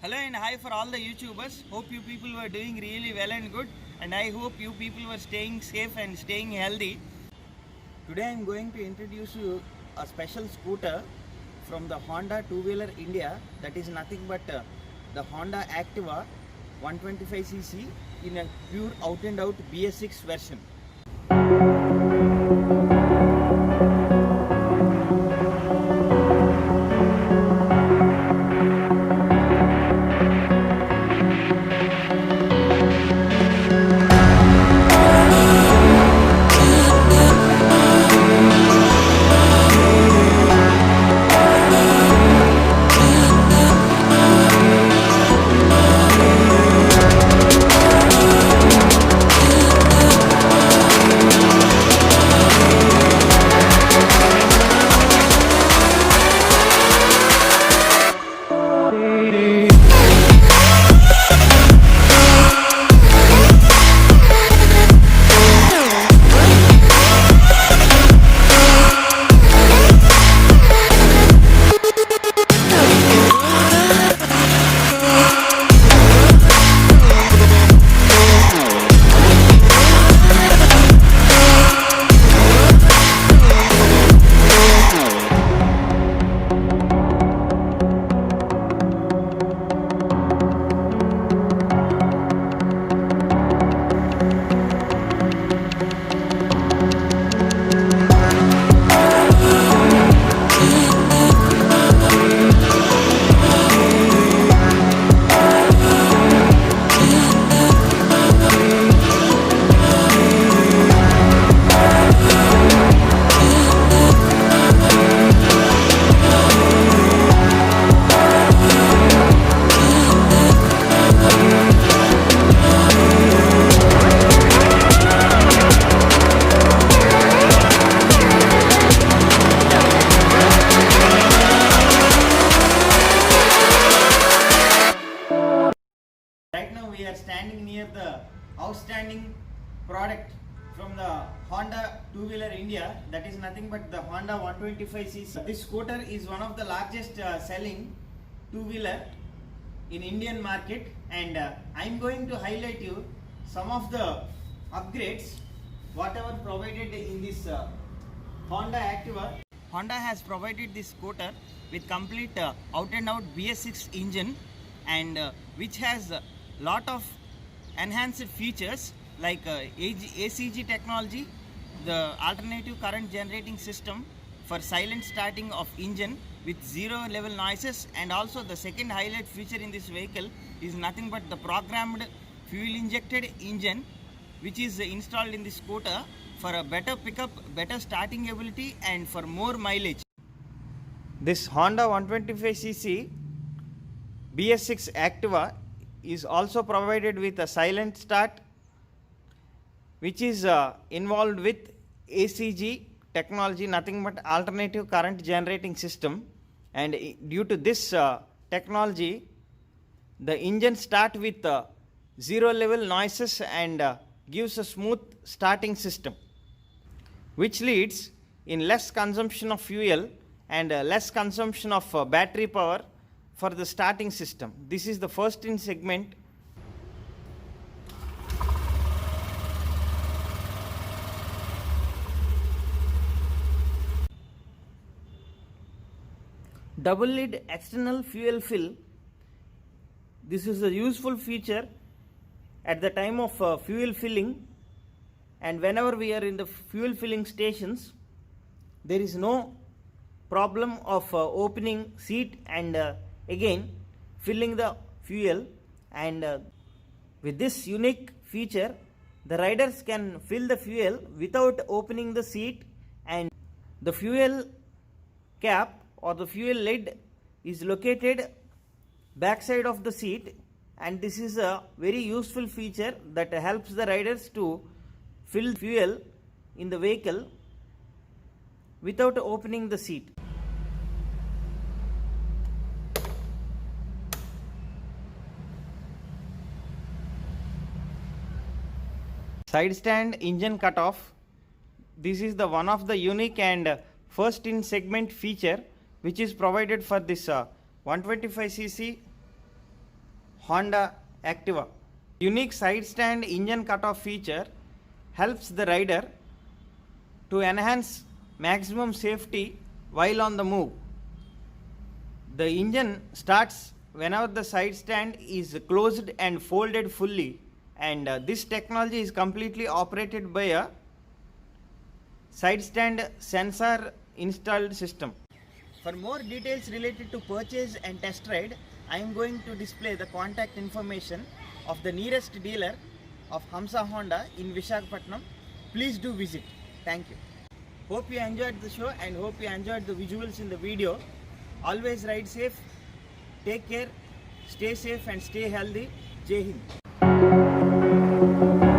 Hello and hi for all the YouTubers. Hope you people were doing really well and good, and I hope you people were staying safe and staying healthy. Today I am going to introduce you a special scooter from the Honda two-wheeler India, that is nothing but the Honda Activa 125cc in a pure out and out BS6 version. Right now we are standing near the outstanding product from the Honda two-wheeler India, that is nothing but the Honda 125cc. This scooter is one of the largest selling two-wheeler in Indian market, and I am going to highlight you some of the upgrades whatever provided in this Honda Activa. Honda has provided this scooter with complete out and out BS6 engine, and which has lot of enhanced features like ACG technology, the alternative current generating system for silent starting of engine with zero level noises, and also the second highlight feature in this vehicle is nothing but the programmed fuel injected engine which is installed in this scooter for a better pickup, better starting ability, and for more mileage. This Honda 125cc BS6 Activa is also provided with a silent start which is involved with ACG technology, nothing but alternative current generating system, and due to this technology the engine start with zero level noises and gives a smooth starting system, which leads in less consumption of fuel and less consumption of battery power for the starting system. This is the first in segment. Double lid external fuel fill. This is a useful feature at the time of fuel filling, and whenever we are in the fuel filling stations there is no problem of opening seat and again filling the fuel, and with this unique feature the riders can fill the fuel without opening the seat, and the fuel cap or the fuel lid is located backside of the seat, and this is a very useful feature that helps the riders to fill fuel in the vehicle without opening the seat. Side stand engine cutoff. This is the one of the unique and first in segment feature which is provided for this 125cc Honda Activa. Unique side stand engine cutoff feature helps the rider to enhance maximum safety while on the move. The engine starts whenever the side stand is closed and folded fully, and this technology is completely operated by a side stand sensor installed system. For more details related to purchase and test ride, I am going to display the contact information of the nearest dealer of Hamsa Honda in Visakhapatnam. Please do visit. Thank you. Hope you enjoyed the show and hope you enjoyed the visuals in the video. Always ride safe, take care, stay safe and stay healthy. Jai Hind.